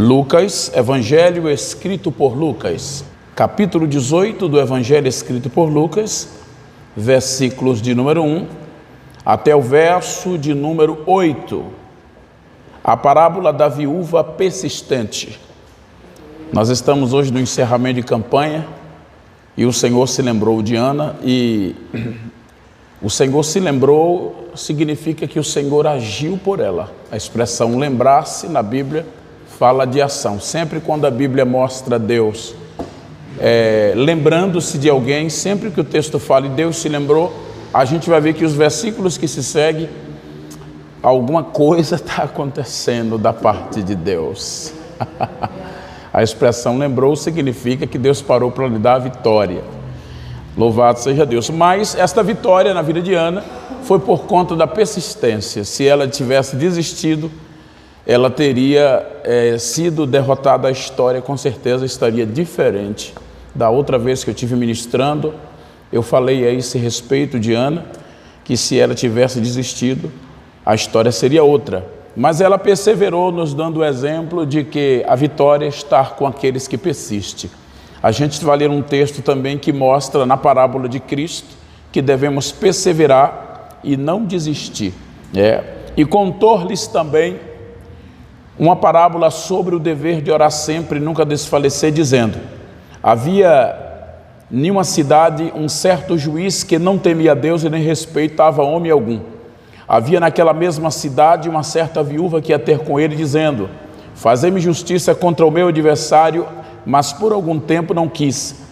Lucas, Evangelho escrito por Lucas, capítulo 18 do Evangelho escrito por Lucas, versículos de número 1 até o verso de número 8, a parábola da viúva persistente. Nós estamos hoje no encerramento de campanha e o Senhor se lembrou de Ana, e o Senhor se lembrou significa que o Senhor agiu por ela. A expressão lembrar-se na Bíblia fala de ação. Sempre quando a Bíblia mostra Deus lembrando-se de alguém, sempre que o texto fala e Deus se lembrou, a gente vai ver que os versículos que se seguem, alguma coisa está acontecendo da parte de Deus. A expressão lembrou significa que Deus parou para lhe dar a vitória. Louvado seja Deus. Mas esta vitória na vida de Ana foi por conta da persistência. Se ela tivesse desistido, ela teria sido derrotada. A história com certeza estaria diferente. Da outra vez que eu estive ministrando, eu falei a esse respeito de Ana, que se ela tivesse desistido, a história seria outra. Mas ela perseverou, nos dando o exemplo de que a vitória está com aqueles que persistem. A gente vai ler um texto também que mostra na parábola de Cristo que devemos perseverar e não desistir. E contou-lhes também uma parábola sobre o dever de orar sempre e nunca desfalecer, dizendo: havia em uma cidade um certo juiz que não temia a Deus e nem respeitava homem algum. Havia naquela mesma cidade uma certa viúva que ia ter com ele, dizendo: fazei-me justiça contra o meu adversário, mas por algum tempo não quis.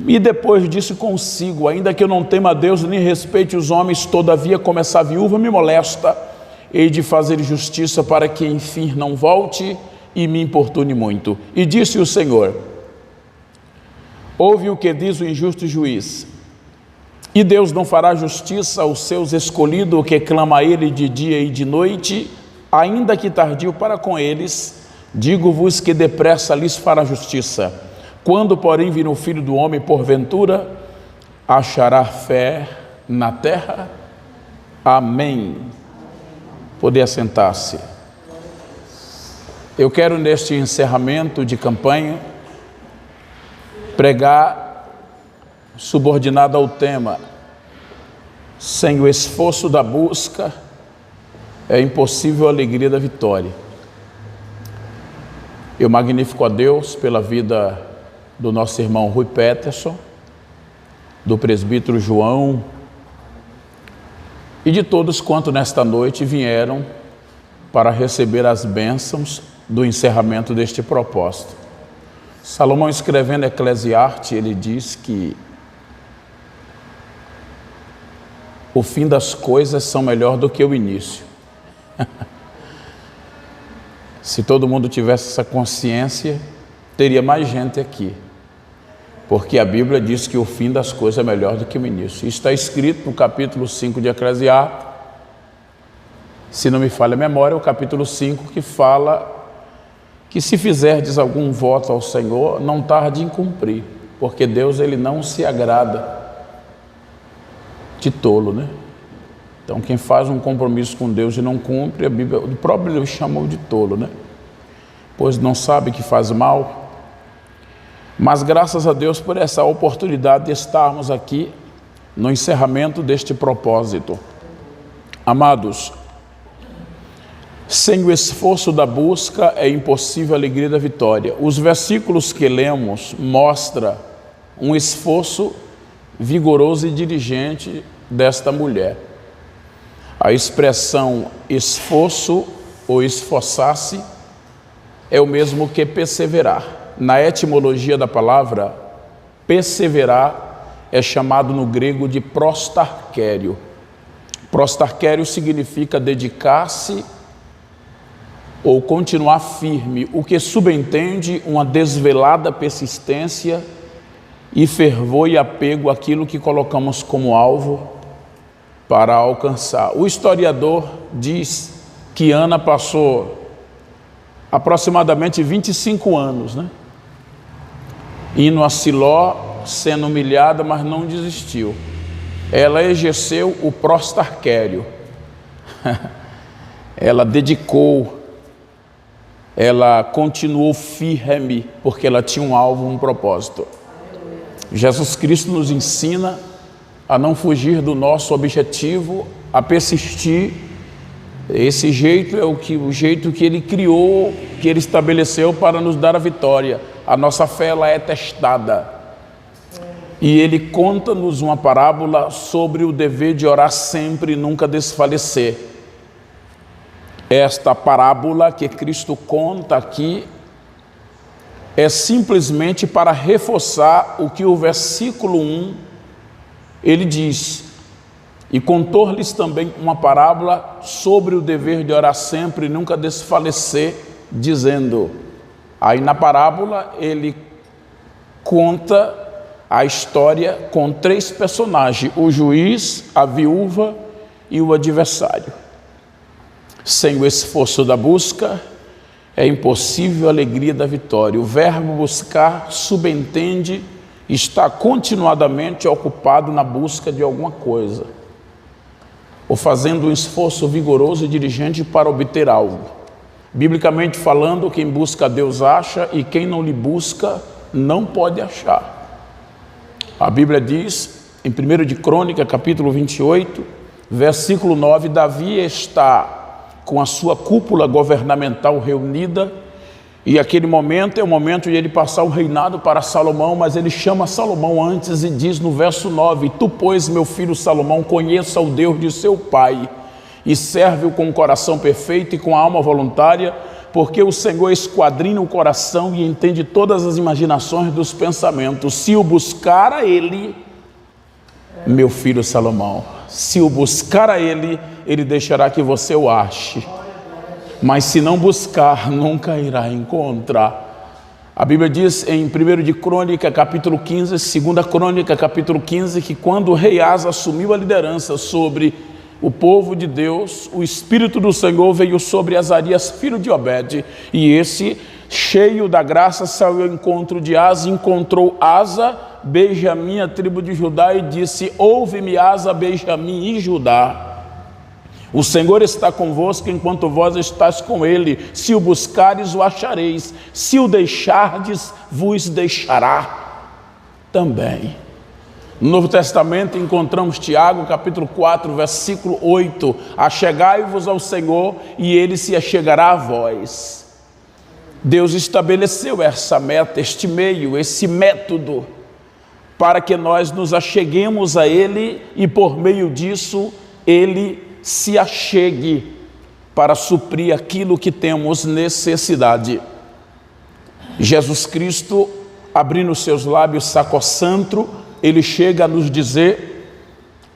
E depois disse consigo: ainda que eu não tema a Deus nem respeite os homens, todavia como essa viúva me molesta, hei de fazer justiça para que enfim não volte e me importune muito. E disse o Senhor: ouve o que diz o injusto juiz. E Deus não fará justiça aos seus escolhidos, que clama a ele de dia e de noite, ainda que tardio para com eles? Digo-vos que depressa lhes fará justiça. Quando, porém, vir o Filho do Homem, porventura, achará fé na terra? Amém. Poder assentar-se. Eu quero, neste encerramento de campanha, pregar subordinado ao tema: sem o esforço da busca é impossível a alegria da vitória. Eu magnifico a Deus pela vida do nosso irmão Rui Peterson, do presbítero João e de todos quanto nesta noite vieram para receber as bênçãos do encerramento deste propósito. Salomão, escrevendo Eclesiastes, ele diz que o fim das coisas são melhor do que o início. Se todo mundo tivesse essa consciência, teria mais gente aqui. Porque a Bíblia diz que o fim das coisas é melhor do que o início. Isso está escrito no capítulo 5 de Eclesiastes. Se não me falha a memória, é o capítulo 5 que fala que se fizerdes algum voto ao Senhor, não tarde em cumprir. Porque Deus, ele não se agrada de tolo, né? Então, quem faz um compromisso com Deus e não cumpre, a Bíblia, o próprio Deus chamou de tolo, né? Pois não sabe que faz mal. Mas graças a Deus por essa oportunidade de estarmos aqui no encerramento deste propósito. Amados, sem o esforço da busca é impossível a alegria da vitória. Os versículos que lemos mostram um esforço vigoroso e diligente desta mulher. A expressão esforço ou esforçar-se é o mesmo que perseverar. Na etimologia da palavra, perseverar é chamado no grego de prostarquério. Prostarquério significa dedicar-se ou continuar firme, o que subentende uma desvelada persistência e fervor e apego àquilo que colocamos como alvo para alcançar. O historiador diz que Ana passou aproximadamente 25 anos, né? Indo a Siló, sendo humilhada, mas não desistiu. Ela exerceu o prostarquério. Ela dedicou ela continuou firme, porque ela tinha um alvo, um propósito. Jesus Cristo nos ensina a não fugir do nosso objetivo, a persistir. Esse jeito é o jeito que Ele criou, que Ele estabeleceu para nos dar a vitória. A nossa fé, ela é testada. E Ele conta-nos uma parábola sobre o dever de orar sempre e nunca desfalecer. Esta parábola que Cristo conta aqui é simplesmente para reforçar o que o versículo 1 ele diz. E contou-lhes também uma parábola sobre o dever de orar sempre e nunca desfalecer, dizendo. Aí na parábola ele conta a história com 3 personagens: o juiz, a viúva e o adversário. Sem o esforço da busca, é impossível a alegria da vitória. O verbo buscar subentende estar continuadamente ocupado na busca de alguma coisa, ou fazendo um esforço vigoroso e diligente para obter algo. Biblicamente falando, quem busca a Deus acha, e quem não lhe busca não pode achar. A Bíblia diz, em 1 de Crônica, capítulo 28, versículo 9, Davi está com a sua cúpula governamental reunida, e aquele momento é o momento de ele passar o reinado para Salomão, mas ele chama Salomão antes e diz no verso 9, tu, pois, meu filho Salomão, conheça o Deus de seu pai, e serve-o com o coração perfeito e com a alma voluntária, porque o Senhor esquadrinha o coração e entende todas as imaginações dos pensamentos. Se o buscar a Ele, meu filho Salomão, se o buscar a Ele, Ele deixará que você o ache. Mas se não buscar, nunca irá encontrar. A Bíblia diz em 1 de Crônica, capítulo 15, 2 Crônica, capítulo 15, que quando o rei Asa assumiu a liderança sobre o povo de Deus, o Espírito do Senhor veio sobre Azarias, filho de Obed, e esse, cheio da graça, saiu ao encontro de Asa, encontrou Asa, Benjamim, a tribo de Judá, e disse, ouve-me, Asa, Benjamim e Judá. O Senhor está convosco enquanto vós estáis com Ele. Se o buscares, o achareis. Se o deixardes, vos deixará também. No Novo Testamento encontramos Tiago, capítulo 4, versículo 8. Achegai-vos ao Senhor e Ele se achegará a vós. Deus estabeleceu essa meta, este meio, esse método, para que nós nos acheguemos a Ele e por meio disso Ele se achegue para suprir aquilo que temos necessidade. Jesus Cristo, abrindo seus lábios sacrosanto, Ele chega a nos dizer,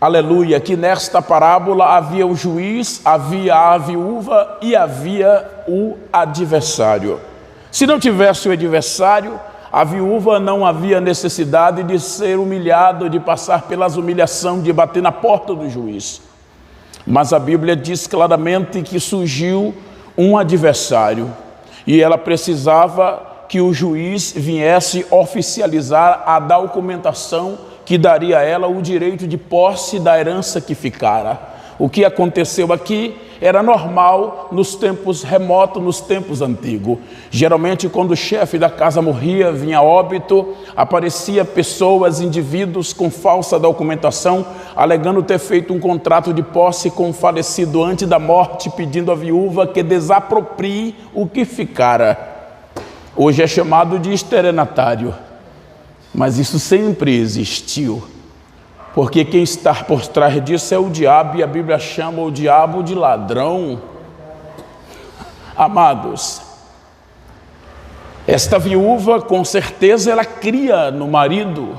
aleluia, que nesta parábola havia o juiz, havia a viúva e havia o adversário. Se não tivesse o adversário, a viúva não havia necessidade de ser humilhada, de passar pelas humilhações, de bater na porta do juiz. Mas a Bíblia diz claramente que surgiu um adversário e ela precisava que o juiz viesse oficializar a documentação que daria a ela o direito de posse da herança que ficara. O que aconteceu aqui era normal nos tempos remotos, nos tempos antigos. Geralmente, quando o chefe da casa morria, vinha a óbito, aparecia pessoas, indivíduos com falsa documentação, alegando ter feito um contrato de posse com o falecido antes da morte, pedindo à viúva que desaproprie o que ficara. Hoje é chamado de estelionatário, mas isso sempre existiu. Porque quem está por trás disso é o diabo, e a Bíblia chama o diabo de ladrão. Amados, esta viúva, com certeza, ela cria no marido.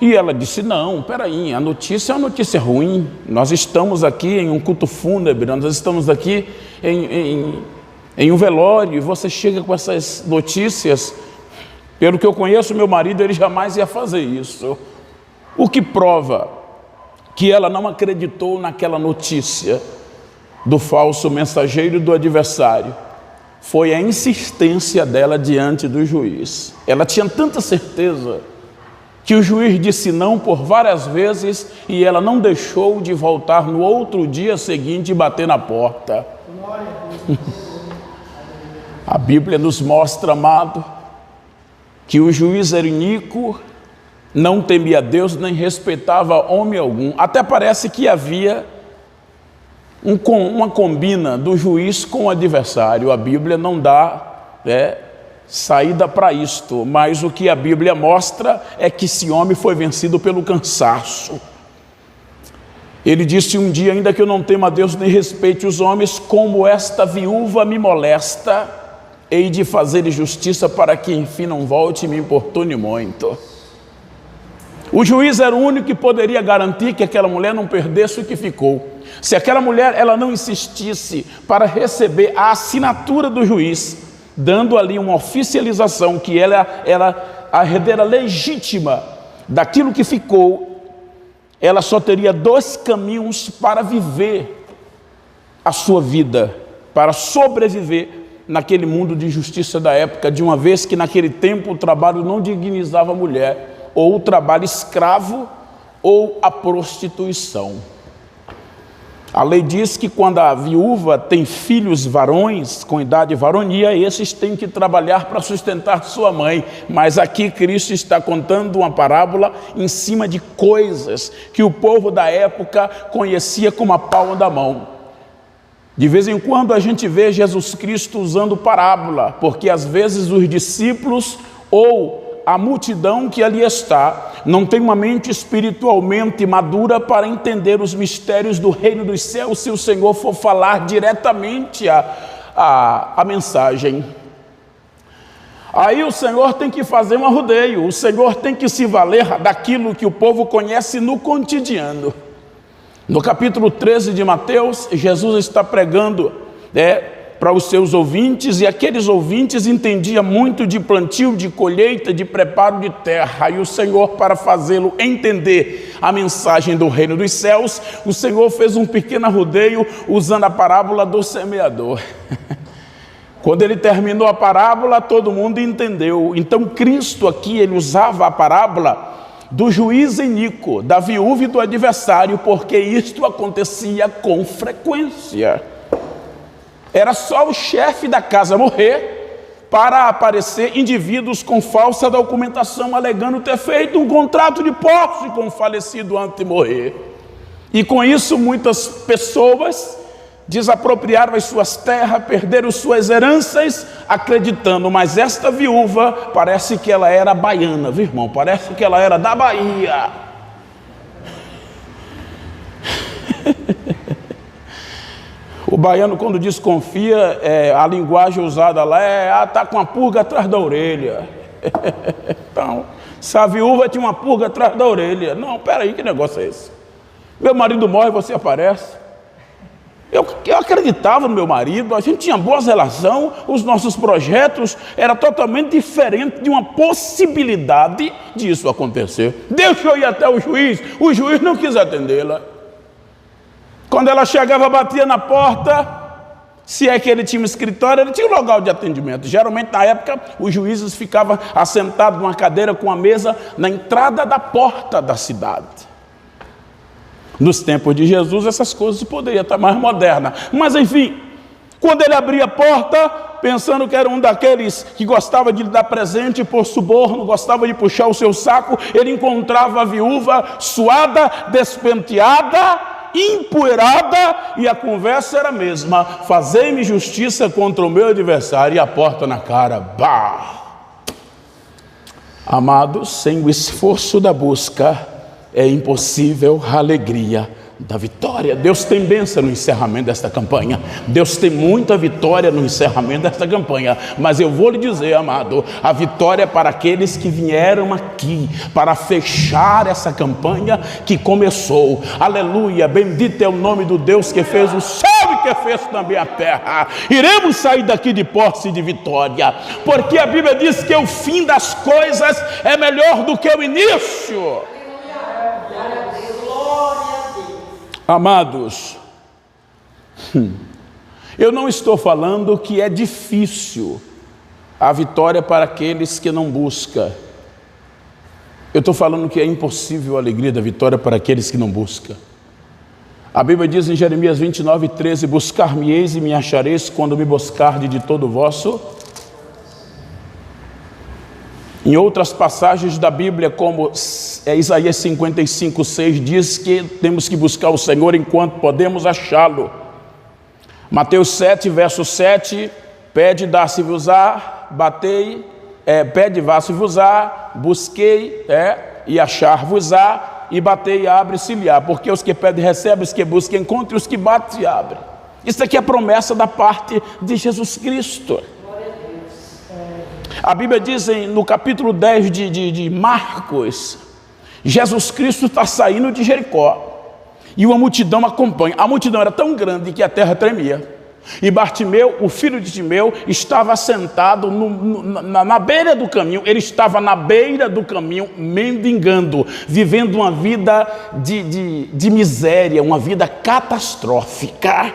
E ela disse, não, peraí, a notícia é uma notícia ruim. Nós estamos aqui em um culto fúnebre, nós estamos aqui em um velório, e você chega com essas notícias. Pelo que eu conheço, meu marido, ele jamais ia fazer isso. O que prova que ela não acreditou naquela notícia do falso mensageiro e do adversário foi a insistência dela diante do juiz. Ela tinha tanta certeza que o juiz disse não por várias vezes e ela não deixou de voltar no outro dia seguinte e bater na porta. A Bíblia nos mostra, amado, que o juiz era iníquo, não temia Deus, nem respeitava homem algum. Até parece que havia uma combina do juiz com o adversário. A Bíblia não dá saída para isto, mas o que a Bíblia mostra é que esse homem foi vencido pelo cansaço. Ele disse um dia: ainda que eu não tema a Deus nem respeite os homens, como esta viúva me molesta, hei de fazer justiça para que enfim não volte e me importune muito. O juiz era o único que poderia garantir que aquela mulher não perdesse o que ficou. Se aquela mulher ela não insistisse para receber a assinatura do juiz, dando ali uma oficialização que ela era a herdeira legítima daquilo que ficou, ela só teria dois caminhos para viver a sua vida, para sobreviver naquele mundo de injustiça da época, de uma vez que naquele tempo o trabalho não dignizava a mulher, ou o trabalho escravo, ou a prostituição. A lei diz que quando a viúva tem filhos varões com idade varonia, esses têm que trabalhar para sustentar sua mãe. Mas aqui Cristo está contando uma parábola em cima de coisas que o povo da época conhecia como a palma da mão. De vez em quando a gente vê Jesus Cristo usando parábola, porque às vezes os discípulos ou a multidão que ali está não tem uma mente espiritualmente madura para entender os mistérios do reino dos céus, se o Senhor for falar diretamente a mensagem. Aí o Senhor tem que fazer um arrodeio, o Senhor tem que se valer daquilo que o povo conhece no cotidiano. No capítulo 13 de Mateus, Jesus está pregando para os seus ouvintes, e aqueles ouvintes entendiam muito de plantio, de colheita, de preparo de terra, e o Senhor, para fazê-lo entender a mensagem do reino dos céus, o Senhor fez um pequeno rodeio usando a parábola do semeador. Quando ele terminou a parábola, todo mundo entendeu. Então Cristo aqui, ele usava a parábola do juiz iníquo, da viúva e do adversário, porque isto acontecia com frequência. Era só o chefe da casa morrer para aparecer indivíduos com falsa documentação, alegando ter feito um contrato de posse com o falecido antes de morrer. E com isso muitas pessoas desapropriaram as suas terras, perderam suas heranças, acreditando, mas esta viúva parece que ela era baiana, viu, irmão? Parece que ela era da Bahia. O baiano, quando desconfia, a linguagem usada lá tá com uma pulga atrás da orelha. Então, se a viúva tinha uma pulga atrás da orelha, não, peraí, que negócio é esse? Meu marido morre, você aparece. Eu acreditava no meu marido, a gente tinha boas relações, os nossos projetos eram totalmente diferentes de uma possibilidade disso acontecer. Deixa eu ir até o juiz não quis atendê-la. Quando ela chegava, batia na porta, se é que ele tinha um escritório, ele tinha um local de atendimento. Geralmente na época os juízes ficavam assentados numa cadeira com uma mesa na entrada da porta da cidade. Nos tempos de Jesus, essas coisas poderiam estar mais modernas. Mas enfim, quando ele abria a porta, pensando que era um daqueles que gostava de lhe dar presente por suborno, gostava de puxar o seu saco, ele encontrava a viúva suada, despenteada, empoeirada, e a conversa era a mesma: fazei-me justiça contra o meu adversário, e a porta na cara. Bah! Amados, sem o esforço da busca, é impossível a alegria da vitória. Deus tem bênção no encerramento desta campanha. Deus tem muita vitória no encerramento desta campanha. Mas eu vou lhe dizer, amado, a vitória é para aqueles que vieram aqui para fechar essa campanha que começou. Aleluia, bendito é o nome do Deus que fez o céu e que fez também a terra. Iremos sair daqui de posse de vitória, porque a Bíblia diz que o fim das coisas é melhor do que o início. Amados, eu não estou falando que é difícil a vitória para aqueles que não buscam. Eu estou falando que é impossível a alegria da vitória para aqueles que não buscam. A Bíblia diz em Jeremias 29:13: buscar-me-eis e me achareis quando me buscardes de todo o vosso Em outras passagens da Bíblia, como Isaías 55:6, diz que temos que buscar o Senhor enquanto podemos achá-lo. Mateus 7, verso 7, pede, dá-se-vos-á, batei, pede, vá-se-vos-á, busquei, e achar-vos-á, e batei, abre-se-lhe-á, porque os que pedem recebem, os que buscam encontram, e os que batem se abrem. Isso aqui é a promessa da parte de Jesus Cristo. A Bíblia diz no capítulo 10 de Marcos, Jesus Cristo está saindo de Jericó e uma multidão acompanha. A multidão era tão grande que a terra tremia. E Bartimeu, o filho de Timeu, estava sentado na beira do caminho. Ele estava na beira do caminho mendigando, vivendo uma vida de miséria, uma vida catastrófica.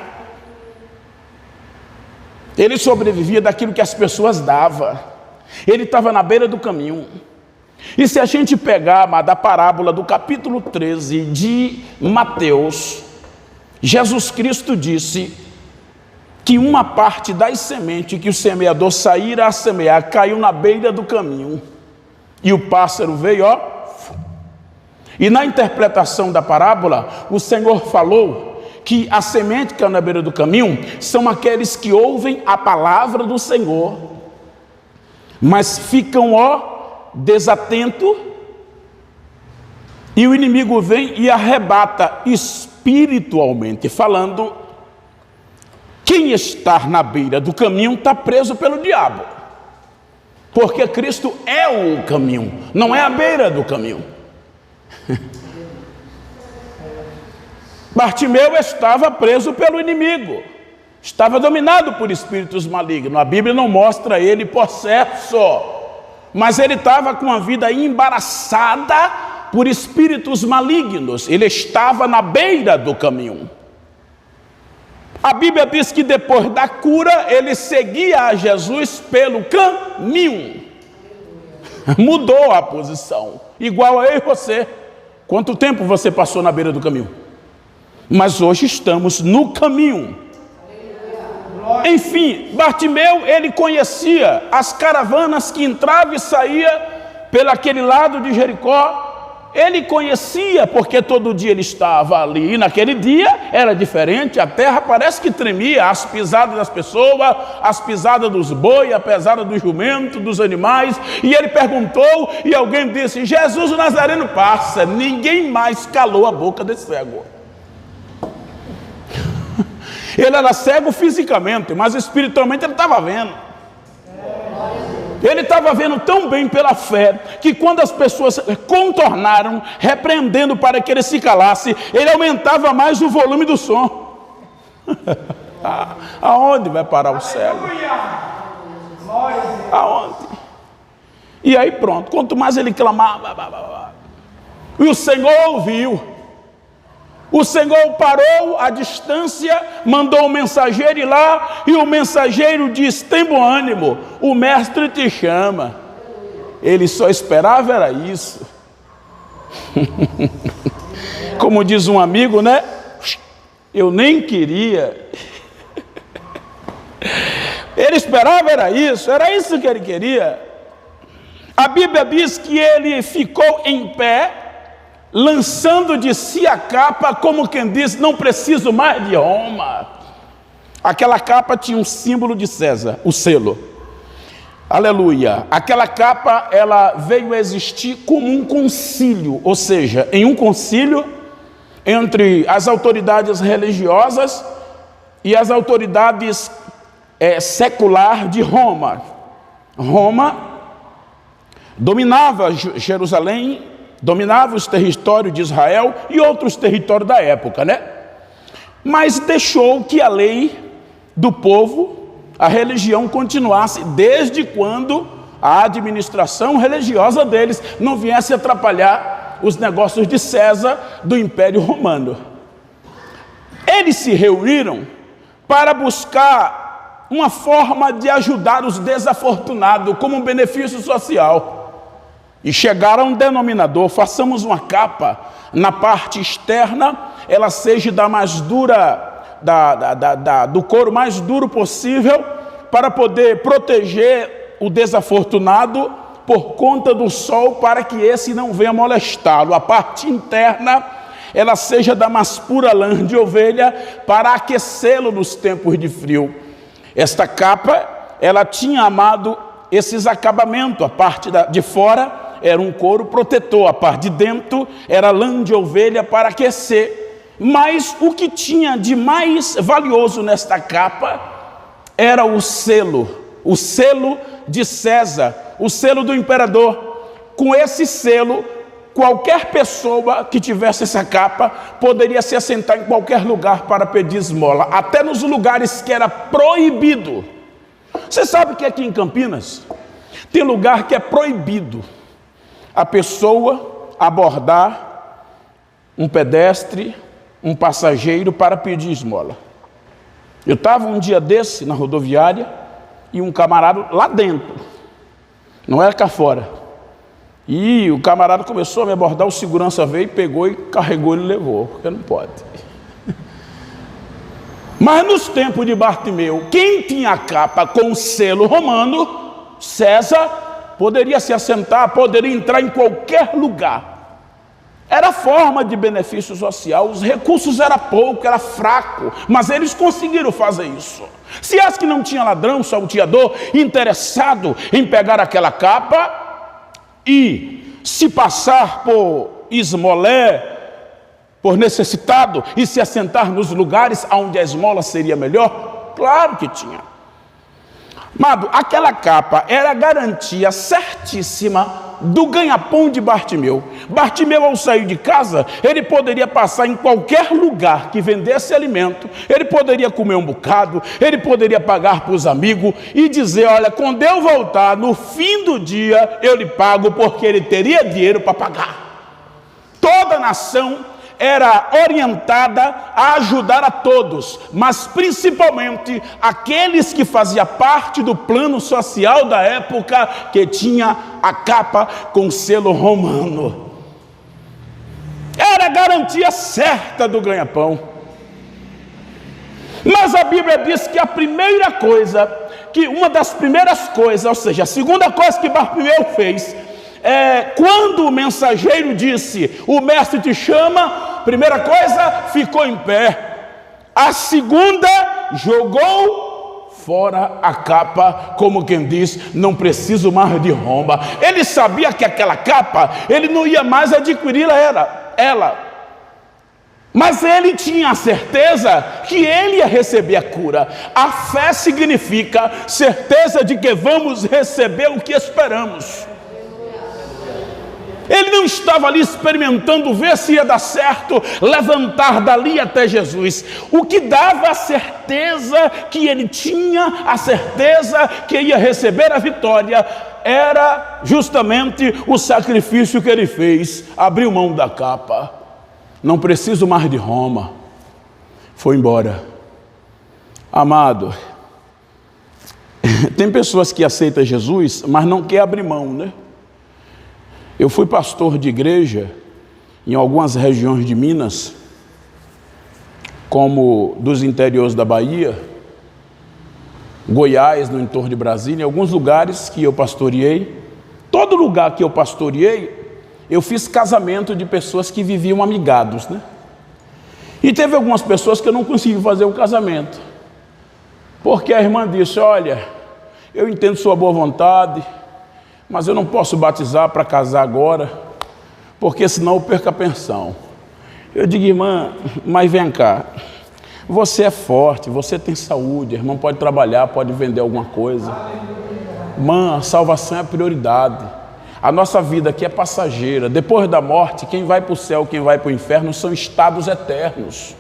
Ele sobrevivia daquilo que as pessoas davam. Ele estava na beira do caminho. E se a gente pegar a parábola do capítulo 13 de Mateus, Jesus Cristo disse que uma parte das sementes que o semeador saíra a semear caiu na beira do caminho. E o pássaro veio, E na interpretação da parábola, o Senhor falou que a semente que caiu na beira do caminho são aqueles que ouvem a palavra do Senhor, mas ficam, desatento, e o inimigo vem e arrebata espiritualmente falando. Quem está na beira do caminho está preso pelo diabo, porque Cristo é o caminho, não é a beira do caminho. Bartimeu estava preso pelo inimigo, estava dominado por espíritos malignos. A Bíblia não mostra ele possesso, mas ele estava com a vida embaraçada por espíritos malignos. Ele estava na beira do caminho. A Bíblia diz que depois da cura, ele seguia a Jesus pelo caminho. Mudou a posição, igual a eu e você. Quanto tempo você passou na beira do caminho? Mas hoje estamos no caminho. Enfim, Bartimeu, ele conhecia as caravanas que entravam e saíam pelaquele lado de Jericó. Ele conhecia, porque todo dia ele estava ali. E naquele dia era diferente, a terra parece que tremia, as pisadas das pessoas, as pisadas dos bois, a pesada do jumento, dos animais. E ele perguntou, e alguém disse: Jesus o Nazareno passa. Ninguém mais calou a boca desse cego. Ele era cego fisicamente, mas espiritualmente ele estava vendo. Ele estava vendo tão bem pela fé, que quando as pessoas contornaram, repreendendo para que ele se calasse, ele aumentava mais o volume do som. Aonde vai parar o cego? Aonde? E aí pronto, quanto mais ele clamava, e o Senhor ouviu. O Senhor parou a distância, mandou o mensageiro ir lá, e o mensageiro disse: tem bom ânimo, o mestre te chama. Ele só esperava era isso. Como diz um amigo, né? Eu nem queria. Ele esperava era isso que ele queria. A Bíblia diz que ele ficou em pé, lançando de si a capa, como quem diz: não preciso mais de Roma. Aquela capa tinha um símbolo de César, o selo. Aleluia. Aquela capa, ela veio a existir como um concílio, ou seja, em um concílio entre as autoridades religiosas e as autoridades secular de Roma. Roma dominava Jerusalém, dominava os territórios de Israel e outros territórios da época, né? Mas deixou que a lei do povo, a religião, continuasse, desde quando a administração religiosa deles não viesse atrapalhar os negócios de César, do Império Romano. Eles se reuniram para buscar uma forma de ajudar os desafortunados como um benefício social. E chegaram a um denominador: façamos uma capa, na parte externa ela seja da mais dura, do couro mais duro possível, para poder proteger o desafortunado, por conta do sol, para que esse não venha molestá-lo. A parte interna, ela seja da mais pura lã de ovelha, para aquecê-lo nos tempos de frio. Esta capa, ela tinha, amado, esses acabamentos. A parte de fora era um couro protetor, a parte de dentro era lã de ovelha para aquecer. Mas o que tinha de mais valioso nesta capa era o selo de César, o selo do imperador. Com esse selo, qualquer pessoa que tivesse essa capa poderia se assentar em qualquer lugar para pedir esmola, até nos lugares que era proibido. Você sabe que aqui em Campinas tem lugar que é proibido a pessoa abordar um pedestre, um passageiro para pedir esmola. Eu estava um dia desse na rodoviária e um camarada lá dentro, não era cá fora, e o camarada começou a me abordar, o segurança veio, pegou e carregou e levou, porque não pode. Mas nos tempos de Bartimeu, quem tinha a capa com o selo romano, César, poderia se assentar, poderia entrar em qualquer lugar. Era forma de benefício social, os recursos eram pouco, era fraco, mas eles conseguiram fazer isso. Se acha que não tinha ladrão, salteador, interessado em pegar aquela capa e se passar por esmolé, por necessitado, e se assentar nos lugares onde a esmola seria melhor? Claro que tinha. Amado, aquela capa era a garantia certíssima do ganha-pão de Bartimeu. Bartimeu, ao sair de casa, ele poderia passar em qualquer lugar que vendesse alimento, ele poderia comer um bocado, ele poderia pagar para os amigos e dizer: olha, quando eu voltar, no fim do dia, eu lhe pago, porque ele teria dinheiro para pagar. Toda a nação era orientada a ajudar a todos, mas principalmente aqueles que faziam parte do plano social da época, que tinha a capa com selo romano. Era a garantia certa do ganha-pão. Mas a Bíblia diz que a primeira coisa, que uma das primeiras coisas, ou seja, a segunda coisa que Bartimeu fez, quando o mensageiro disse: o mestre te chama, primeira coisa, ficou em pé. A segunda, jogou fora a capa, como quem diz: não preciso mais de romba. Ele sabia que aquela capa, ele não ia mais adquirir ela. Mas ele tinha a certeza que ele ia receber a cura. A fé significa certeza de que vamos receber o que esperamos. Ele não estava ali experimentando, ver se ia dar certo, levantar dali até Jesus. O que dava a certeza que ele tinha, a certeza que ia receber a vitória, era justamente o sacrifício que ele fez. Abriu mão da capa. Não preciso mais de Roma. Foi embora. Amado, tem pessoas que aceitam Jesus, mas não quer abrir mão, né? Eu fui pastor de igreja em algumas regiões de Minas, como dos interiores da Bahia, Goiás, no entorno de Brasília, em alguns lugares que eu pastoreei. Todo lugar que eu pastoreei, eu fiz casamento de pessoas que viviam amigados, né? E teve algumas pessoas que eu não consegui fazer o casamento, porque a irmã disse: olha, eu entendo sua boa vontade, mas eu não posso batizar para casar agora, porque senão eu perco a pensão. Eu digo: irmã, mas vem cá, você é forte, você tem saúde, a irmã pode trabalhar, pode vender alguma coisa. Irmã, a salvação é a prioridade. A nossa vida aqui é passageira. Depois da morte, quem vai para o céu, quem vai para o inferno, são estados eternos.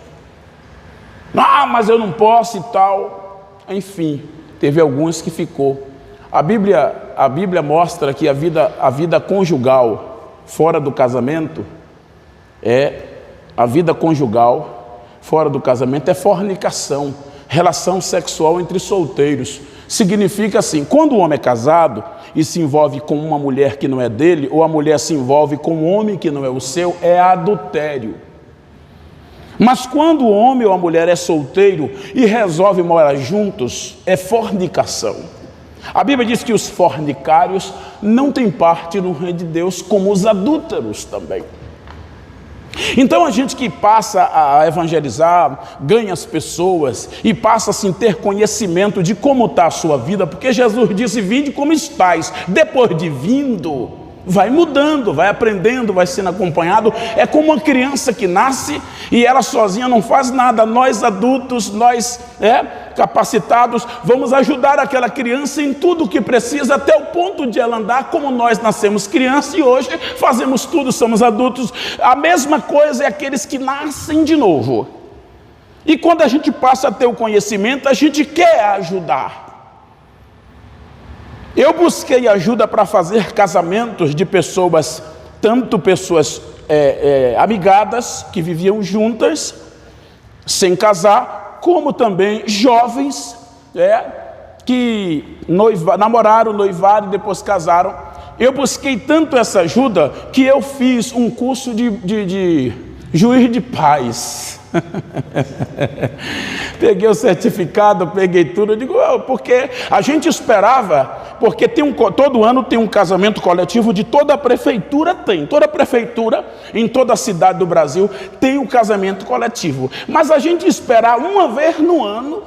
Ah, mas eu não posso e tal. Enfim, teve alguns que ficou. A Bíblia mostra que a vida conjugal fora do casamento é fornicação, relação sexual entre solteiros. Significa assim: quando o homem é casado e se envolve com uma mulher que não é dele, ou a mulher se envolve com um homem que não é o seu, é adultério. Mas quando o homem ou a mulher é solteiro e resolve morar juntos, é fornicação. A Bíblia diz que os fornicários não têm parte no reino de Deus, como os adúlteros também. Então a gente que passa a evangelizar, ganha as pessoas e passa assim a ter conhecimento de como está a sua vida, porque Jesus disse: vinde como estáis. Depois de vindo, vai mudando, vai aprendendo, vai sendo acompanhado. É como uma criança que nasce e ela sozinha não faz nada. Nós adultos, nós capacitados, vamos ajudar aquela criança em tudo o que precisa, até o ponto de ela andar como nós nascemos criança e hoje fazemos tudo, somos adultos. A mesma coisa é aqueles que nascem de novo. E quando a gente passa a ter o conhecimento, a gente quer ajudar. Eu busquei ajuda para fazer casamentos de pessoas, tanto pessoas amigadas, que viviam juntas, sem casar, como também jovens que namoraram, noivaram e depois casaram. Eu busquei tanto essa ajuda que eu fiz um curso de juiz de paz. Peguei o certificado, peguei tudo. Eu digo, porque a gente esperava, porque todo ano tem um casamento coletivo de toda a prefeitura, toda a prefeitura em toda a cidade do Brasil tem um casamento coletivo, mas a gente esperava uma vez no ano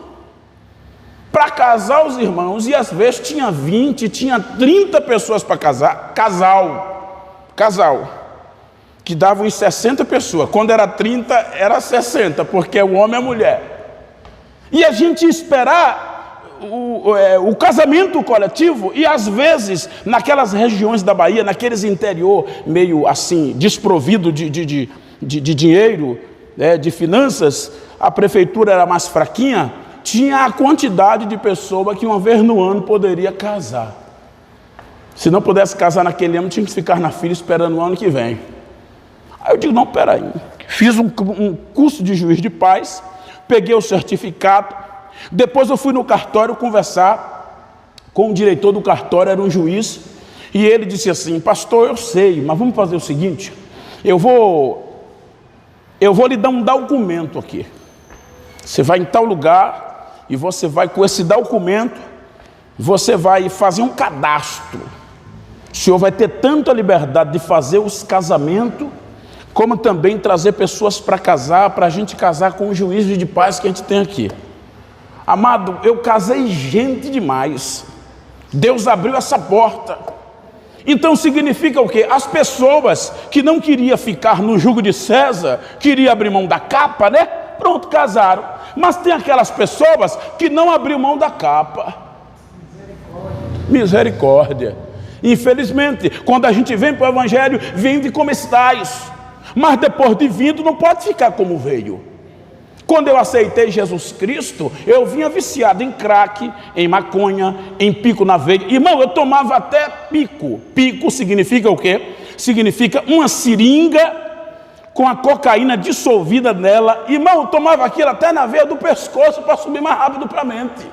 para casar os irmãos, e às vezes tinha 20, tinha 30 pessoas para casar, casal, que dava uns 60 pessoas, quando era 30 era 60, porque é o homem e a mulher, e a gente esperar o casamento coletivo, e às vezes naquelas regiões da Bahia, naqueles interior meio assim, desprovido de dinheiro, de finanças, a prefeitura era mais fraquinha, tinha a quantidade de pessoas que uma vez no ano poderia casar. Se não pudesse casar naquele ano, tinha que ficar na fila esperando o ano que vem. Aí eu digo, não, peraí, fiz um curso de juiz de paz, peguei o certificado. Depois eu fui no cartório conversar com o diretor do cartório, era um juiz, e ele disse assim: pastor, eu sei, mas vamos fazer o seguinte, eu vou lhe dar um documento aqui, você vai em tal lugar, e você vai com esse documento, você vai fazer um cadastro, o senhor vai ter tanta liberdade de fazer os casamentos, como também trazer pessoas para casar, para a gente casar com o juiz de paz que a gente tem aqui. Amado, eu casei gente demais. Deus abriu essa porta. Então significa o quê? As pessoas que não queriam ficar no jugo de César, queriam abrir mão da capa, né? Pronto, casaram. Mas tem aquelas pessoas que não abriram mão da capa. Misericórdia. Infelizmente, quando a gente vem para o Evangelho, vem de como estáis. Mas depois de vindo, não pode ficar como veio. Quando eu aceitei Jesus Cristo, eu vinha viciado em crack, em maconha, em pico na veia. Irmão, eu tomava até pico. Pico significa o quê? Significa uma seringa com a cocaína dissolvida nela. Irmão, eu tomava aquilo até na veia do pescoço para subir mais rápido para a mente.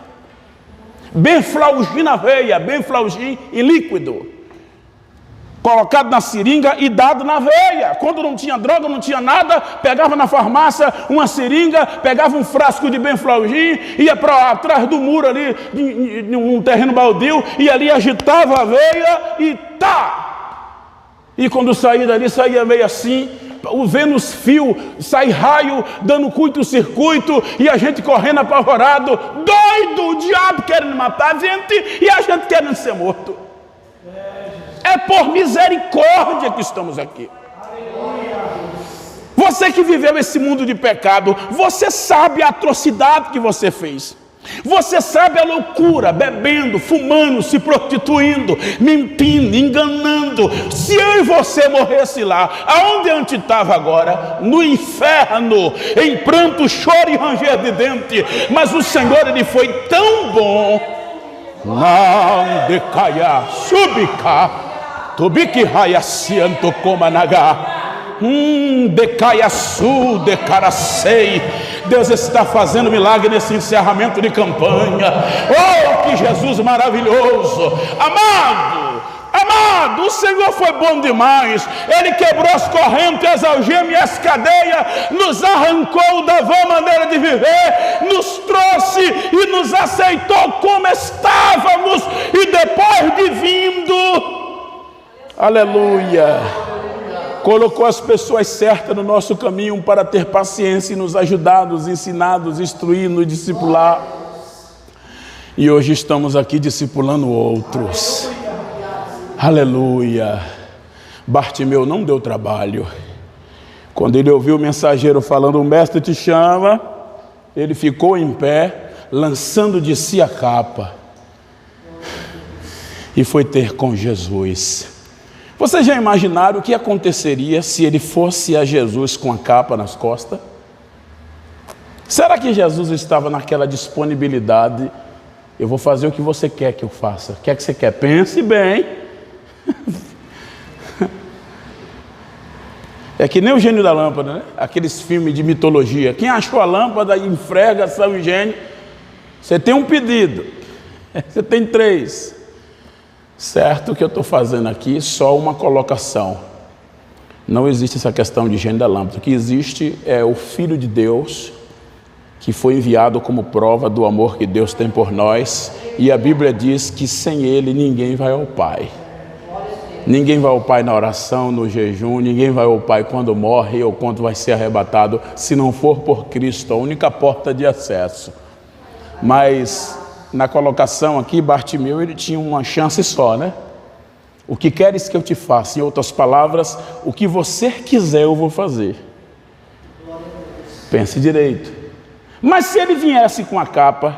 Benflaugin na veia, Benflaugin em líquido. Colocado na seringa e dado na veia. Quando não tinha droga, não tinha nada, pegava na farmácia uma seringa, pegava um frasco de Benflaugin, ia para atrás do muro ali, num terreno baldio, e ali agitava a veia e tá! E quando saía dali, saía meio assim, vendo os fios, sai raio, dando curto-circuito, e a gente correndo apavorado, doido, o diabo querendo matar a gente, e a gente querendo ser morto. É por misericórdia que estamos aqui. Você que viveu esse mundo de pecado, você sabe a atrocidade que você fez. Você sabe a loucura, bebendo, fumando, se prostituindo, mentindo, enganando. Se eu e você morresse lá, aonde a gente estava agora? No inferno, em pranto, choro e ranger de dente. Mas o Senhor, Ele foi tão bom. Não decaia, subica, tubiki rayacianto comanaga, decaia su, decaracei. Deus está fazendo milagre nesse encerramento de campanha. Oh, que Jesus maravilhoso! Amado, amado, o Senhor foi bom demais. Ele quebrou as correntes, as algemas e as cadeias, nos arrancou da vã maneira de viver, nos trouxe e nos aceitou como estávamos, e depois de vindo, aleluia, colocou as pessoas certas no nosso caminho para ter paciência e nos ajudar, nos ensinar, nos instruir, nos discipular. E hoje estamos aqui discipulando outros. Aleluia. Bartimeu não deu trabalho. Quando ele ouviu o mensageiro falando, o mestre te chama, ele ficou em pé, lançando de si a capa, e foi ter com Jesus. Vocês já imaginaram o que aconteceria se ele fosse a Jesus com a capa nas costas? Será que Jesus estava naquela disponibilidade? Eu vou fazer o que você quer que eu faça. O que é que você quer? Pense bem. É que nem o gênio da lâmpada, né? Aqueles filmes de mitologia. Quem achou a lâmpada e enfrega São Gênio, você tem um pedido. Você tem 3. Certo que eu estou fazendo aqui só uma colocação. Não existe essa questão de gênio da lâmpada. O que existe é o Filho de Deus, que foi enviado como prova do amor que Deus tem por nós, e a Bíblia diz que sem Ele ninguém vai ao Pai. Ninguém vai ao Pai na oração, no jejum, ninguém vai ao Pai quando morre ou quando vai ser arrebatado, se não for por Cristo, a única porta de acesso. Mas na colocação aqui, Bartimeu, ele tinha uma chance só, né? O que queres que eu te faça? Em outras palavras, o que você quiser eu vou fazer. Pense direito. Mas se ele viesse com a capa,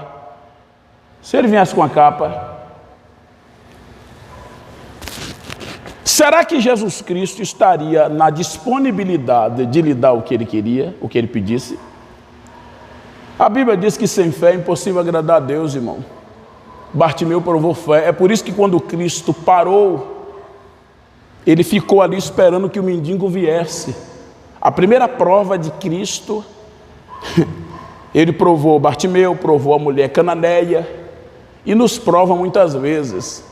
será que Jesus Cristo estaria na disponibilidade de lhe dar o que ele queria, o que ele pedisse? A Bíblia diz que sem fé é impossível agradar a Deus, irmão. Bartimeu provou fé. É por isso que quando Cristo parou, ele ficou ali esperando que o mendigo viesse. A primeira prova de Cristo... Ele provou Bartimeu, provou a mulher cananeia, e nos prova muitas vezes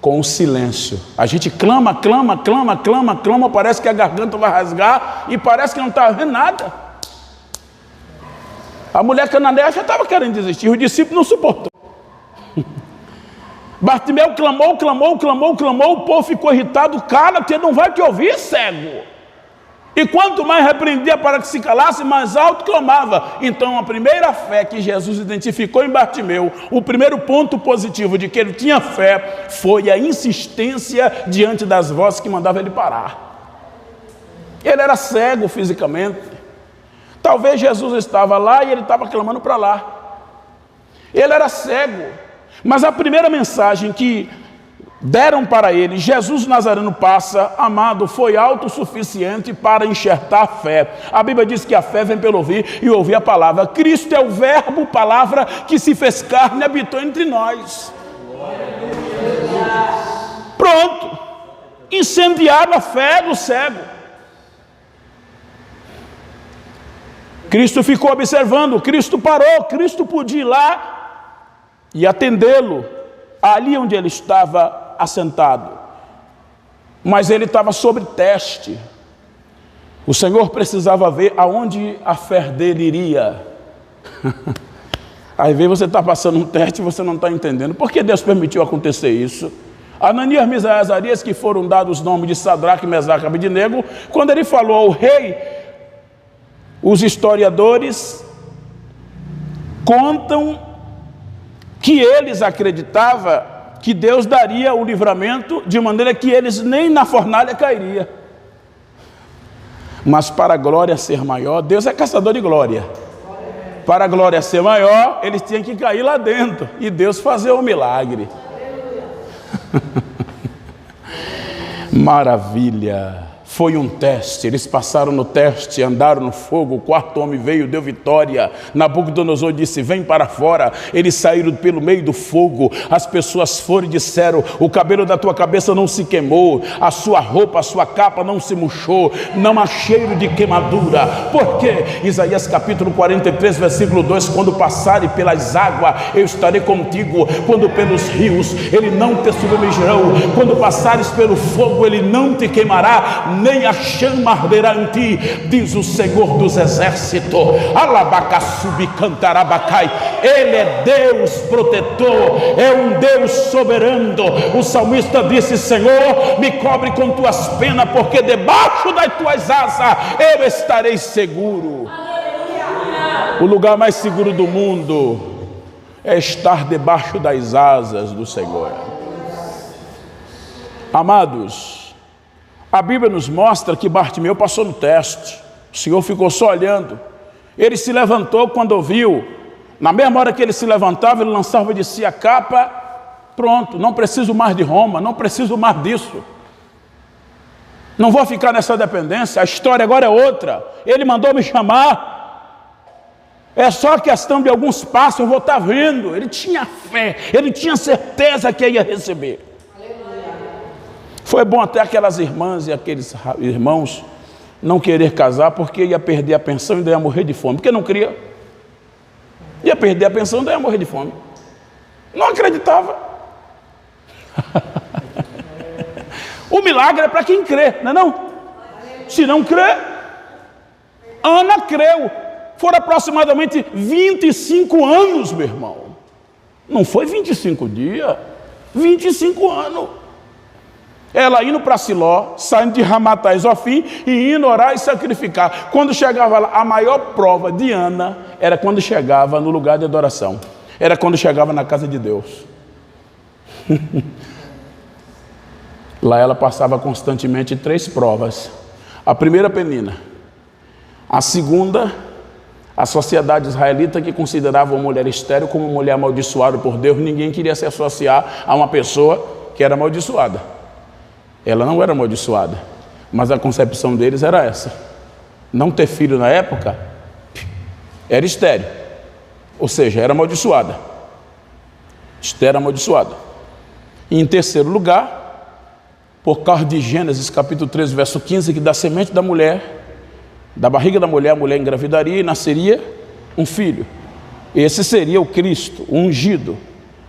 com o silêncio. A gente clama, parece que a garganta vai rasgar e parece que não está vendo nada. A mulher cananeia já estava querendo desistir, o discípulo não suportou. Bartimeu clamou, o povo ficou irritado. Cara, você não vai te ouvir, cego. E quanto mais repreendia para que se calasse, mais alto clamava. Então a primeira fé que Jesus identificou em Bartimeu, o primeiro ponto positivo de que ele tinha fé, foi a insistência diante das vozes que mandavam ele parar. Ele era cego fisicamente. Talvez Jesus estava lá e ele estava clamando para lá. Ele era cego. Mas a primeira mensagem que deram para ele, Jesus Nazareno passa, amado, foi autossuficiente para enxertar a fé. A Bíblia diz que a fé vem pelo ouvir e ouvir a palavra. Cristo é o verbo, palavra, que se fez carne e habitou entre nós. Pronto. Incendiaram a fé do cego. Cristo ficou observando, Cristo parou, Cristo podia ir lá e atendê-lo, ali onde ele estava assentado. Mas ele estava sob teste. O Senhor precisava ver aonde a fé dele iria. Às vezes você está passando um teste e você não está entendendo. Por que Deus permitiu acontecer isso? Ananias, Misael e Azarias, que foram dados os nomes de Sadraque, Mesaque e Abednego, quando ele falou ao rei, os historiadores contam que eles acreditavam que Deus daria o livramento de maneira que eles nem na fornalha cairiam. Mas para a glória ser maior, Deus é caçador de glória. Para a glória ser maior, eles tinham que cair lá dentro e Deus fazer o milagre. Maravilha. Foi um teste, eles passaram no teste, andaram no fogo, o quarto homem veio, deu vitória. Nabucodonosor disse: vem para fora. Eles saíram pelo meio do fogo, as pessoas foram e disseram: o cabelo da tua cabeça não se queimou, a sua roupa, a sua capa não se murchou, não há cheiro de queimadura. Por quê? Isaías capítulo 43, versículo 2: quando passarem pelas águas, eu estarei contigo, quando pelos rios, ele não te submergirão, quando passares pelo fogo, ele não te queimará, nem a chama arderá em ti, diz o Senhor dos exércitos. Alabacassubi cantarabacai. Ele é Deus protetor, é um Deus soberano. O salmista disse: Senhor, me cobre com tuas penas, porque debaixo das tuas asas eu estarei seguro. O lugar mais seguro do mundo é estar debaixo das asas do Senhor. Amados, a Bíblia nos mostra que Bartimeu passou no teste. O Senhor ficou só olhando. Ele se levantou quando ouviu. Na mesma hora que ele se levantava, ele lançava de si a capa. Pronto, não preciso mais de Roma, não preciso mais disso. Não vou ficar nessa dependência, a história agora é outra. Ele mandou me chamar. É só questão de alguns passos, eu vou estar vendo. Ele tinha fé, ele tinha certeza que ia receber. Foi bom até aquelas irmãs e aqueles irmãos não querer casar, porque ia perder a pensão e ainda ia morrer de fome. Porque não queria. Ia perder a pensão e ainda ia morrer de fome. Não acreditava. O milagre é para quem crê, não é não? Se não crê, Ana creu. Foram aproximadamente 25 anos, meu irmão. Não foi 25 dias, 25 anos. Ela indo para Siló, saindo de Ramatais Ofim e indo orar e sacrificar. Quando chegava lá, a maior prova de Ana era quando chegava no lugar de adoração. Era quando chegava na casa de Deus. Lá ela passava constantemente 3 provas. A primeira, Penina. A segunda, a sociedade israelita, que considerava uma mulher estéril como uma mulher amaldiçoada por Deus. Ninguém queria se associar a uma pessoa que era amaldiçoada. Ela não era amaldiçoada, mas a concepção deles era essa. Não ter filho na época era estéril, ou seja, era amaldiçoada. Estéril amaldiçoada. E em terceiro lugar, por causa de Gênesis capítulo 13, verso 15, que da semente da mulher, da barriga da mulher, a mulher engravidaria e nasceria um filho. Esse seria o Cristo, o ungido,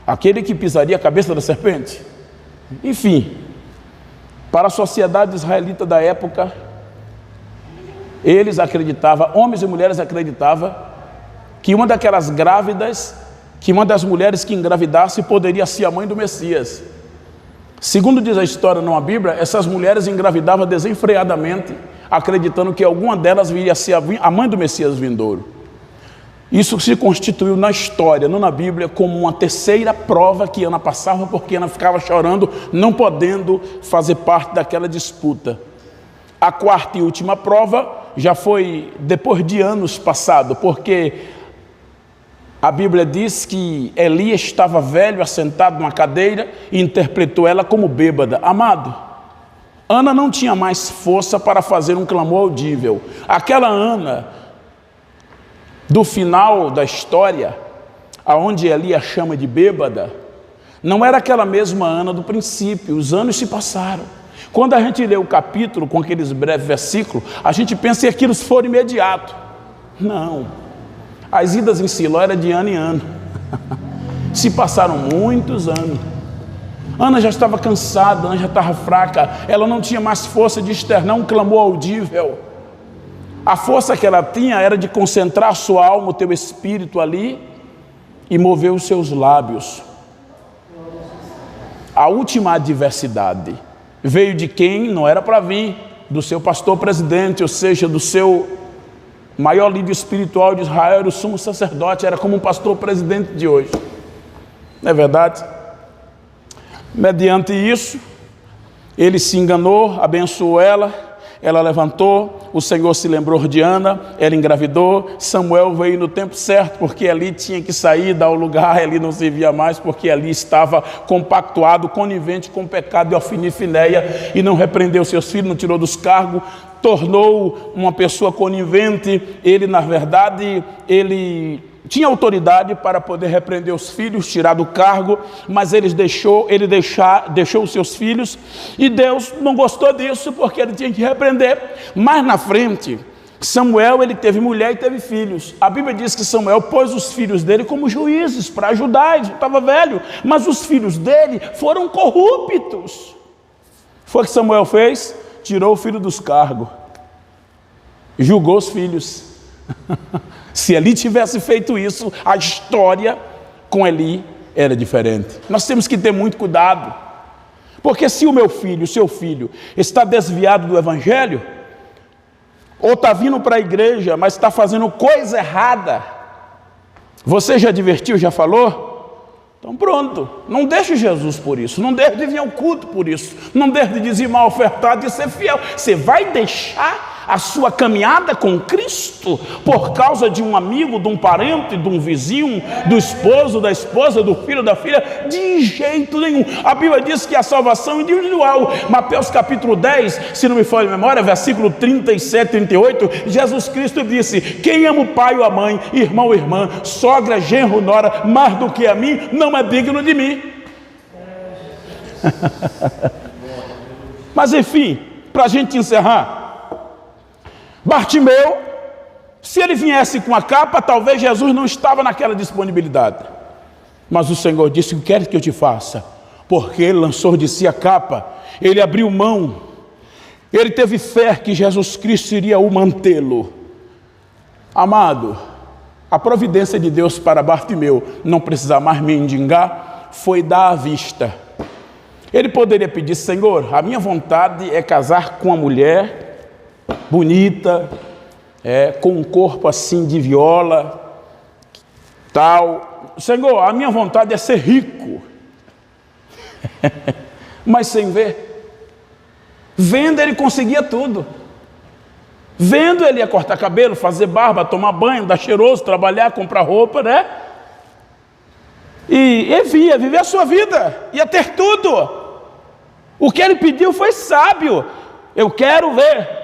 aquele que pisaria a cabeça da serpente. Enfim, para a sociedade israelita da época, eles acreditavam, homens e mulheres acreditavam, que uma daquelas grávidas, que uma das mulheres que engravidasse poderia ser a mãe do Messias. Segundo diz a história numa Bíblia, essas mulheres engravidavam desenfreadamente, acreditando que alguma delas viria a ser a mãe do Messias vindouro. Isso se constituiu na história, não na Bíblia, como uma terceira prova que Ana passava, porque Ana ficava chorando, não podendo fazer parte daquela disputa. A quarta e última prova já foi depois de anos passado, porque a Bíblia diz que Elias estava velho, assentado numa cadeira, e interpretou ela como bêbada. Amado, Ana não tinha mais força para fazer um clamor audível. Aquela Ana do final da história, aonde Elias chama de bêbada, não era aquela mesma Ana do princípio. Os anos se passaram. Quando a gente lê o capítulo com aqueles breves versículos, a gente pensa que aquilo for imediato. Não. As idas em Siló eram de ano em ano. Se passaram muitos anos. Ana já estava cansada, Ana já estava fraca, ela não tinha mais força de externar um clamor audível. A força que ela tinha era de concentrar a sua alma, o teu espírito ali e mover os seus lábios. A última adversidade veio de quem não era para vir, do seu pastor presidente, ou seja, do seu maior líder espiritual de Israel, era o sumo sacerdote, era como um pastor presidente de hoje. Não é verdade? Mediante isso, ele se enganou, abençoou ela. ela levantou, o Senhor se lembrou de Ana, ela engravidou, Samuel veio no tempo certo, porque ali tinha que sair, dar o lugar, ali não servia mais, porque ali estava compactuado, conivente com o pecado de Ofni e Finéia, e não repreendeu seus filhos, não tirou dos cargos, tornou uma pessoa conivente. Ele, na verdade, ele tinha autoridade para poder repreender os filhos, tirar do cargo, mas ele deixou os seus filhos, e Deus não gostou disso, porque ele tinha que repreender. Mais na frente, Samuel, ele teve mulher e teve filhos. A Bíblia diz que Samuel pôs os filhos dele como juízes para ajudar, ele estava velho, mas os filhos dele foram corruptos. Foi o que Samuel fez? Tirou o filho dos cargos, julgou os filhos. Se Eli tivesse feito isso, a história com Eli era diferente. Nós temos que ter muito cuidado, porque se o meu filho, o seu filho, está desviado do evangelho, ou está vindo para a igreja, mas está fazendo coisa errada, você já advertiu, já falou? Então pronto, não deixe Jesus por isso, não deixe de vir ao culto por isso, não deixe de dizimar, ofertar, de ser fiel. Você vai deixar a sua caminhada com Cristo por causa de um amigo, de um parente, de um vizinho, do esposo, da esposa, do filho, da filha? De jeito nenhum. A Bíblia diz que a salvação é individual. Mateus capítulo 10, se não me falha a memória, versículo 37, 38, Jesus Cristo disse: quem ama o pai ou a mãe, irmão ou irmã, sogra, genro, nora, mais do que a mim, não é digno de mim. Mas enfim, para a gente encerrar, Bartimeu, se ele viesse com a capa, talvez Jesus não estava naquela disponibilidade. Mas o Senhor disse: o que queres que eu te faça? Porque ele lançou de si a capa, ele abriu mão, ele teve fé que Jesus Cristo iria o mantê-lo. Amado, a providência de Deus para Bartimeu não precisar mais mendigar foi dar à vista. Ele poderia pedir: Senhor, a minha vontade é casar com uma mulher bonita, com um corpo assim de viola, tal. Senhor, a minha vontade é ser rico. Mas sem ver. Vendo ele conseguia tudo. Vendo ele ia cortar cabelo, fazer barba, tomar banho, dar cheiroso, trabalhar, comprar roupa, né? E ele ia viver a sua vida, ia ter tudo. O que ele pediu foi sábio. Eu quero ver.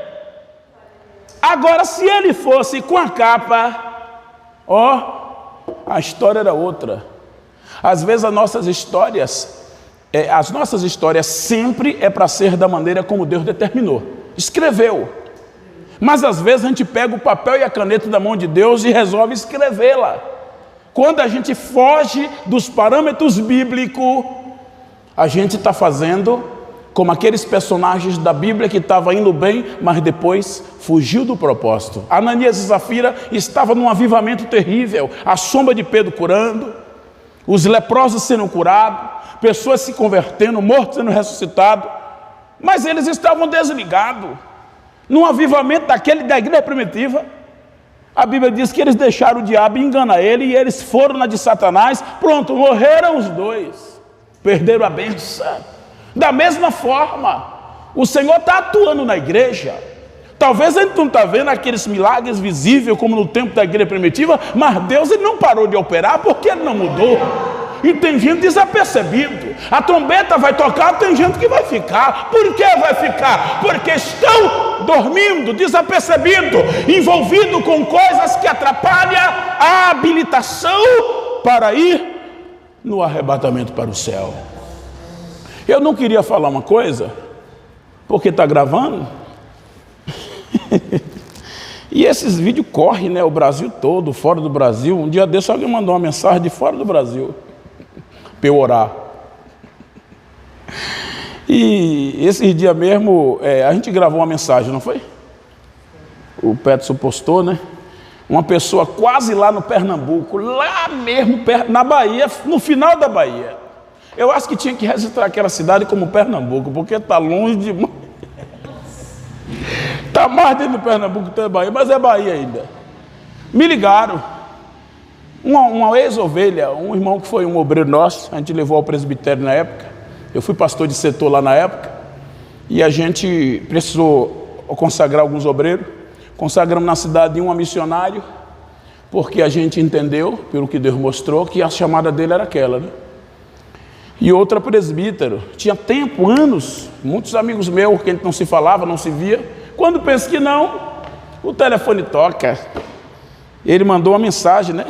Agora, se ele fosse com a capa, a história era outra. Às vezes as nossas histórias sempre é para ser da maneira como Deus determinou, escreveu. Mas às vezes a gente pega o papel e a caneta da mão de Deus e resolve escrevê-la. Quando a gente foge dos parâmetros bíblicos, a gente está fazendo como aqueles personagens da Bíblia que estavam indo bem, mas depois fugiu do propósito. Ananias e Safira estavam num avivamento terrível, a sombra de Pedro curando, os leprosos sendo curados, pessoas se convertendo, mortos sendo ressuscitados, mas eles estavam desligados, num avivamento daquele da igreja primitiva. A Bíblia diz que eles deixaram o diabo enganar ele, e eles foram na de Satanás. Pronto, morreram os dois, perderam a bênção. Da mesma forma, o Senhor está atuando na igreja. Talvez a gente não está vendo aqueles milagres visíveis como no tempo da igreja primitiva, mas Deus ele não parou de operar porque ele não mudou. E tem gente desapercebido. A trombeta vai tocar, tem gente que vai ficar. Por que vai ficar? Porque estão dormindo, desapercebido, envolvido com coisas que atrapalham a habilitação para ir no arrebatamento para o céu. Eu não queria falar uma coisa, porque está gravando, e esses vídeos correm, né, o Brasil todo, fora do Brasil. Um dia desse alguém mandou uma mensagem de fora do Brasil, para eu orar. E esse dia mesmo, a gente gravou uma mensagem, não foi? O Peterson postou, né? Uma pessoa quase lá no Pernambuco, lá mesmo, na Bahia, no final da Bahia. Eu acho que tinha que registrar aquela cidade como Pernambuco, porque está longe demais. Está mais dentro do Pernambuco que da Bahia, mas é Bahia ainda. Me ligaram. Uma ex-ovelha, um irmão que foi um obreiro nosso, a gente levou ao presbitério na época. Eu fui pastor de setor lá na época. E a gente precisou consagrar alguns obreiros. Consagramos na cidade um a missionário, porque a gente entendeu, pelo que Deus mostrou, que a chamada dele era aquela, né? E outra presbítero. Tinha tempo, anos, muitos amigos meus que a gente não se falava, não se via. Quando pensa que não, o telefone toca. Ele mandou uma mensagem, né?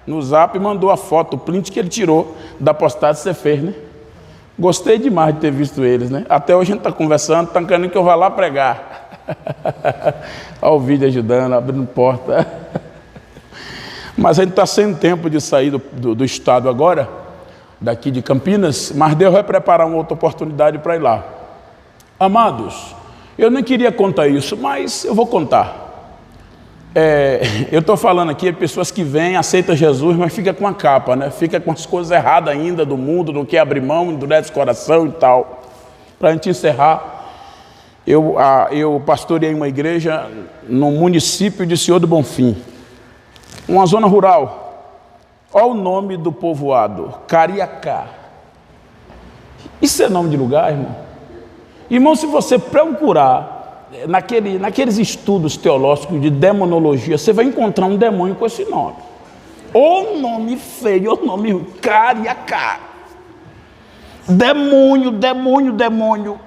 No zap, e mandou a foto, o print que ele tirou da postagem que você fez, né? Gostei demais de ter visto eles, né? Até hoje a gente está conversando, está querendo que eu vá lá pregar. Olha o vídeo ajudando, abrindo porta. Mas a gente está sem tempo de sair do estado agora, daqui de Campinas, mas Deus vai preparar uma outra oportunidade para ir lá. Amados, eu nem queria contar isso, mas eu vou contar. Eu estou falando aqui de pessoas que vêm, aceitam Jesus, mas fica com a capa, né? Fica com as coisas erradas ainda do mundo, não quer abrir mão, endurece o coração e tal. Para a gente encerrar, eu pastoreei uma igreja no município de Senhor do Bonfim, uma zona rural. Olha o nome do povoado, Cariacá. Isso é nome de lugar, irmão? Irmão, se você procurar naqueles estudos teológicos de demonologia, você vai encontrar um demônio com esse nome. O nome feio, o nome ruim, Cariacá. Demônio, demônio, demônio.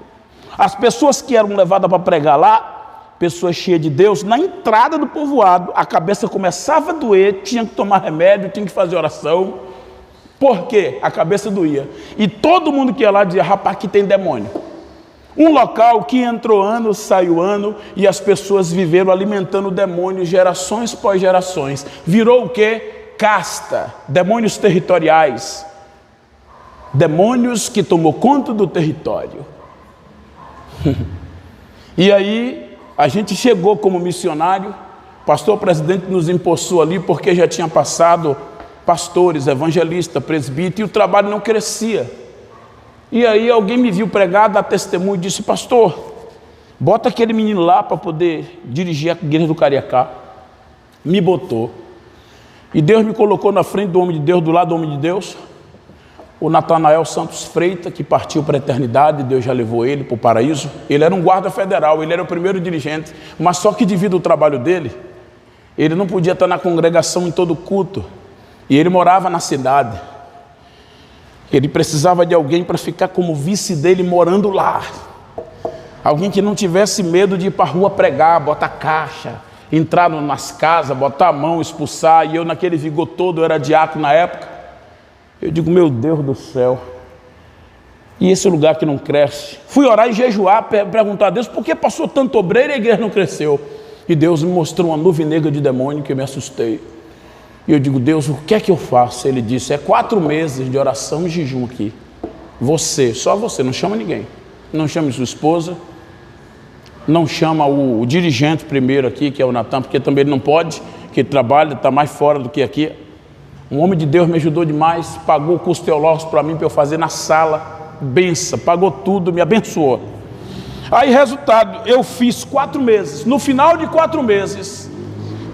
As pessoas que eram levadas para pregar lá, pessoas cheias de Deus, na entrada do povoado, a cabeça começava a doer, tinha que tomar remédio, tinha que fazer oração. Por quê? A cabeça doía. E todo mundo que ia lá dizia, rapaz, aqui tem demônio. Um local que entrou ano, saiu ano, e as pessoas viveram alimentando o demônio gerações pós gerações. Virou o quê? Casta, demônios territoriais. Demônios que tomou conta do território. E aí, a gente chegou como missionário, o pastor presidente nos empossou ali, porque já tinha passado pastores, evangelistas, presbíteros, e o trabalho não crescia. E aí alguém me viu pregar, dar testemunho e disse, pastor, bota aquele menino lá para poder dirigir a igreja do Cariacá. Me botou. E Deus me colocou na frente do homem de Deus, do lado do homem de Deus, o Natanael Santos Freitas, que partiu para a eternidade, Deus já levou ele para o paraíso. Ele era um guarda federal, ele era o primeiro dirigente, mas só que devido ao trabalho dele, ele não podia estar na congregação em todo culto, e ele morava na cidade. Ele precisava de alguém para ficar como vice dele morando lá. Alguém que não tivesse medo de ir para a rua pregar, botar caixa, entrar nas casas, botar a mão, expulsar. E eu naquele vigor todo, eu era diácono na época. Eu digo, meu Deus do céu. E esse lugar que não cresce? Fui orar e jejuar, perguntar a Deus, por que passou tanto obreiro e a igreja não cresceu? E Deus me mostrou uma nuvem negra de demônio que eu me assustei. E eu digo, Deus, o que é que eu faço? Ele disse, 4 meses de oração e jejum aqui. Você, só você, não chama ninguém. Não chame sua esposa. Não chama o dirigente primeiro aqui, que é o Natan, porque também ele não pode, que ele trabalha, está mais fora do que aqui. Um homem de Deus me ajudou demais, pagou o curso teológico para mim, para eu fazer na sala, benção, pagou tudo, me abençoou. Aí, resultado, eu fiz 4 meses, no final de 4 meses,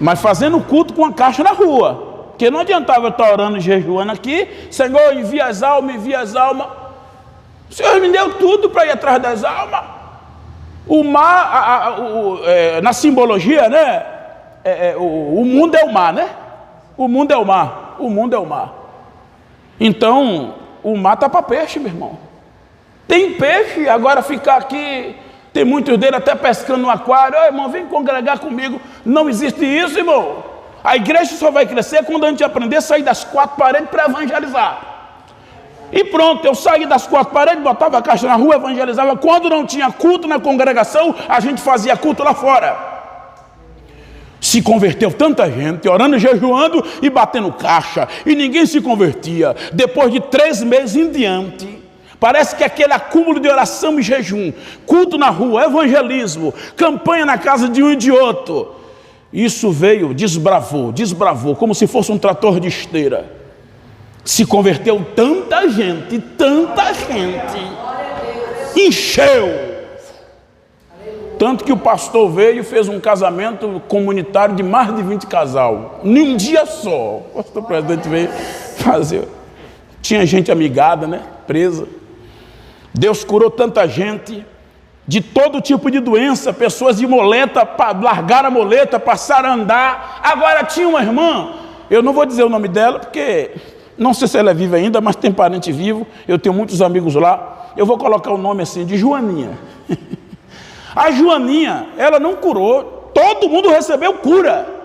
mas fazendo culto com a caixa na rua, porque não adiantava eu estar orando e jejuando aqui, Senhor, envia as almas, o Senhor me deu tudo para ir atrás das almas. O mar, na simbologia, né, o mundo é o mar, né, o mundo é o mar. O mundo é o mar. Então, o mar está para peixe, meu irmão. Tem peixe, agora ficar aqui, tem muitos deles até pescando no aquário. Ô, irmão, vem congregar comigo. Não existe isso, irmão. A igreja só vai crescer quando a gente aprender a sair das 4 paredes para evangelizar. E pronto, eu saí das 4 paredes, botava a caixa na rua, evangelizava. Quando não tinha culto na congregação, a gente fazia culto lá fora. Se converteu tanta gente, orando, jejuando e batendo caixa, e ninguém se convertia. Depois de 3 meses em diante, parece que aquele acúmulo de oração e jejum, culto na rua, evangelismo, campanha na casa de um e de outro, isso veio, desbravou, como se fosse um trator de esteira. Se converteu tanta gente, encheu. Tanto que o pastor veio e fez um casamento comunitário de mais de 20 casal. Num dia só. O pastor presidente veio fazer. Tinha gente amigada, né? Presa. Deus curou tanta gente de todo tipo de doença, pessoas de muleta, largaram a muleta, passaram a andar. Agora tinha uma irmã, eu não vou dizer o nome dela, porque não sei se ela é viva ainda, mas tem parente vivo, eu tenho muitos amigos lá, eu vou colocar o nome assim, de Joaninha. A Joaninha, ela não curou, todo mundo recebeu cura.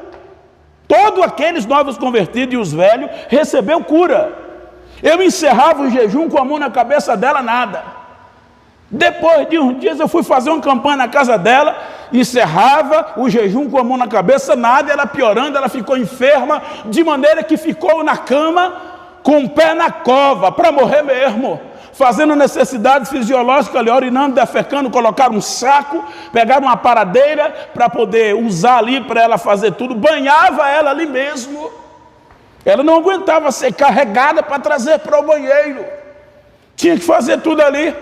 Todos aqueles novos convertidos e os velhos recebeu cura. Eu encerrava o jejum com a mão na cabeça dela, nada. Depois de uns dias eu fui fazer uma campanha na casa dela, encerrava o jejum com a mão na cabeça, nada, ela piorando, ela ficou enferma, de maneira que ficou na cama, com o pé na cova, para morrer mesmo, fazendo necessidades fisiológicas ali, urinando, defecando, colocaram um saco, pegaram uma paradeira para poder usar ali, para ela fazer tudo, banhava ela ali mesmo. Ela não aguentava ser carregada para trazer para o banheiro, tinha que fazer tudo ali.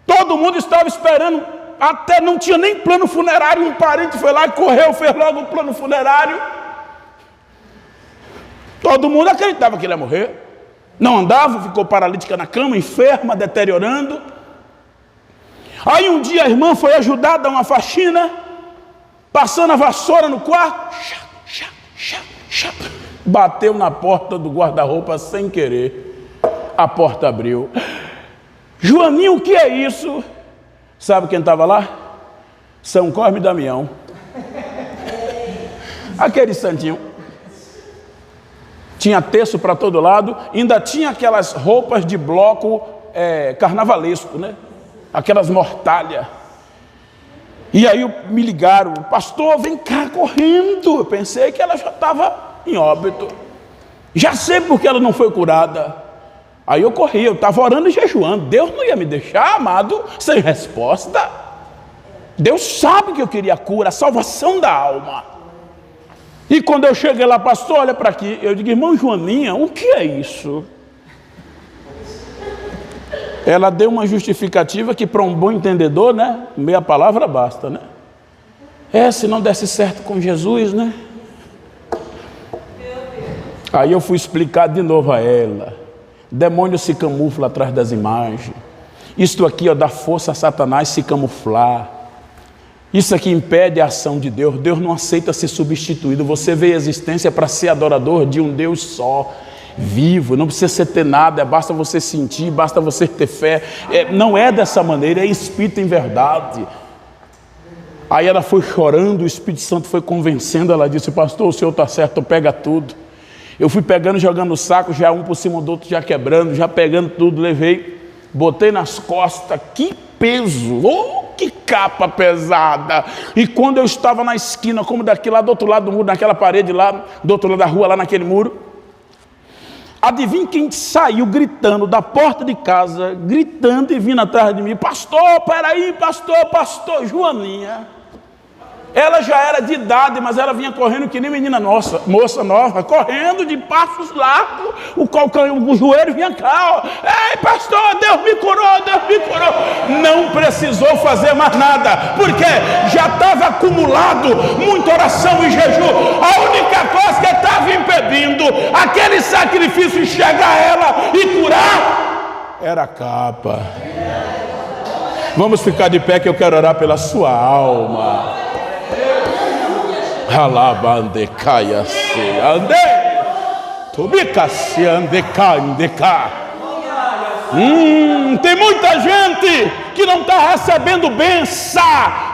Todo mundo estava esperando, até não tinha nem plano funerário, um parente foi lá e correu, fez logo o plano funerário. Todo mundo acreditava que ele ia morrer. Não andava, ficou paralítica na cama, enferma, deteriorando. Aí um dia a irmã foi ajudar a dar uma faxina, passando a vassoura no quarto, bateu na porta do guarda-roupa sem querer. A porta abriu. Joaninho, o que é isso? Sabe quem estava lá? São Cosme e Damião. Aquele santinho. Tinha terço para todo lado, ainda tinha aquelas roupas de bloco carnavalesco, né? Aquelas mortalhas. E aí me ligaram, pastor, vem cá correndo. Eu pensei que ela já estava em óbito. Já sei porque ela não foi curada. Aí eu corri, eu estava orando e jejuando. Deus não ia me deixar, amado, sem resposta. Deus sabe que eu queria a cura, a salvação da alma. E quando eu cheguei lá, pastor, olha para aqui. Eu digo, irmão Joaninha, o que é isso? Ela deu uma justificativa que para um bom entendedor, né? Meia palavra basta, né? Se não desse certo com Jesus, né? Aí eu fui explicar de novo a ela. Demônio se camufla atrás das imagens. Isto aqui, ó, dá força a Satanás se camuflar. Isso aqui impede a ação de Deus. Deus não aceita ser substituído. Você veio à existência para ser adorador de um Deus só, vivo. Não precisa ter nada, basta você sentir, basta você ter fé. Não é dessa maneira, é espírito em verdade. Aí ela foi chorando, o Espírito Santo foi convencendo. Ela disse, pastor, o senhor está certo, pega tudo. Eu fui pegando, jogando o saco, já um por cima do outro, já quebrando, já pegando tudo, levei, botei nas costas. Que peso, que capa pesada. E quando eu estava na esquina, como daqui lá do outro lado do muro, naquela parede lá, do outro lado da rua, lá naquele muro, adivinha quem saiu gritando da porta de casa, gritando e vindo atrás de mim, pastor, peraí, pastor, Joaninha. Ela já era de idade, mas ela vinha correndo que nem menina nossa, moça nova, correndo de passos largos, o joelho vinha cá, ó. Ei, pastor, Deus me curou. Não precisou fazer mais nada, porque já estava acumulado muita oração e jejum. A única coisa que estava impedindo aquele sacrifício chegar a ela e curar era a capa. Vamos ficar de pé que eu quero orar pela sua alma. Alabandecaia se ande, tubica se andeca. Tem muita gente que não está recebendo bênção,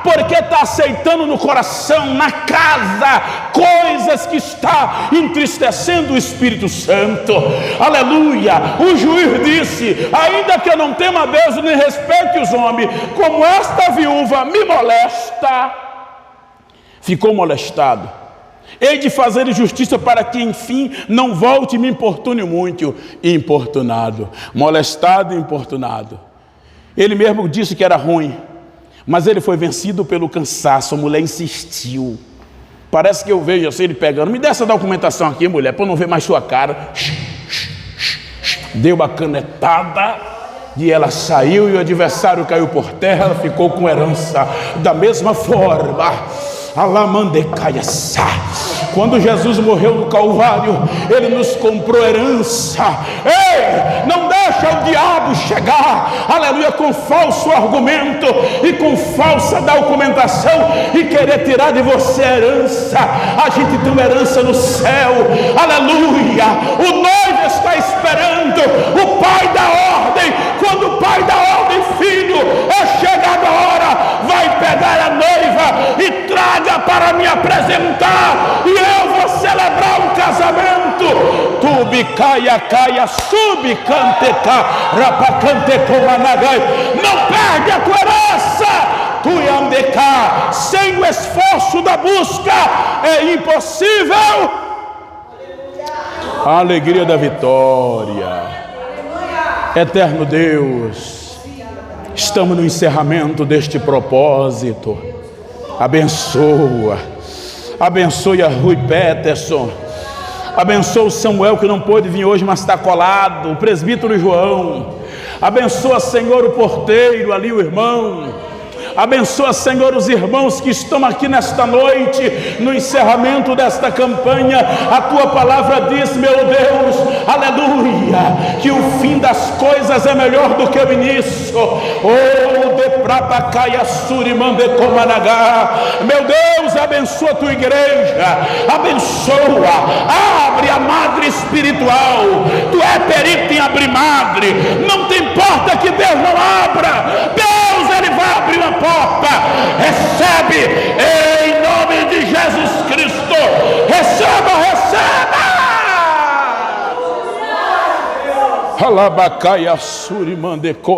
porque está aceitando no coração, na casa, coisas que está entristecendo o Espírito Santo. Aleluia! O juiz disse, ainda que eu não tema a Deus nem respeite os homens, como esta viúva me molesta, ficou molestado. Hei de fazer justiça para que, enfim, não volte e me importune muito. Importunado, molestado e importunado. Ele mesmo disse que era ruim, mas ele foi vencido pelo cansaço. A mulher insistiu. Parece que eu vejo assim, ele pegando. Me dê essa documentação aqui, mulher, para eu não ver mais sua cara. Deu uma canetada e ela saiu e o adversário caiu por terra. Ela ficou com herança. Da mesma forma, quando Jesus morreu no Calvário, Ele nos comprou herança. Ei, não deixa o diabo chegar, aleluia, com falso argumento e com falsa documentação e querer tirar de você a herança. A gente tem uma herança no céu, aleluia. O noivo está esperando o pai da ordem. Quando o pai da ordem, filho, é chegada a hora, vai pegar a noiva e traga para me apresentar, e eu vou celebrar um casamento. Tubicaia, caia, subcanteca, rapacanteco managai. Não perde a tua herança. Tuiandeca, sem o esforço da busca é impossível a alegria da vitória. Eterno Deus, estamos no encerramento deste propósito. Abençoe a Rui Peterson, abençoa o Samuel que não pôde vir hoje, mas está colado, o presbítero João, abençoa, Senhor, o porteiro ali, o irmão. Abençoa, Senhor, os irmãos que estão aqui nesta noite, no encerramento desta campanha. A tua palavra diz, meu Deus, aleluia, que o fim das coisas é melhor do que o início. Oh, de prata caia surimande comanagá. Meu Deus, abençoa a tua igreja, abençoa, abre a madre espiritual. Tu é perito em abrir madre, não te importa que Deus não abra. Deus, ele vai abrir uma porta. Recebe em nome de Jesus Cristo. Receba. Alabacaia suri mandeco.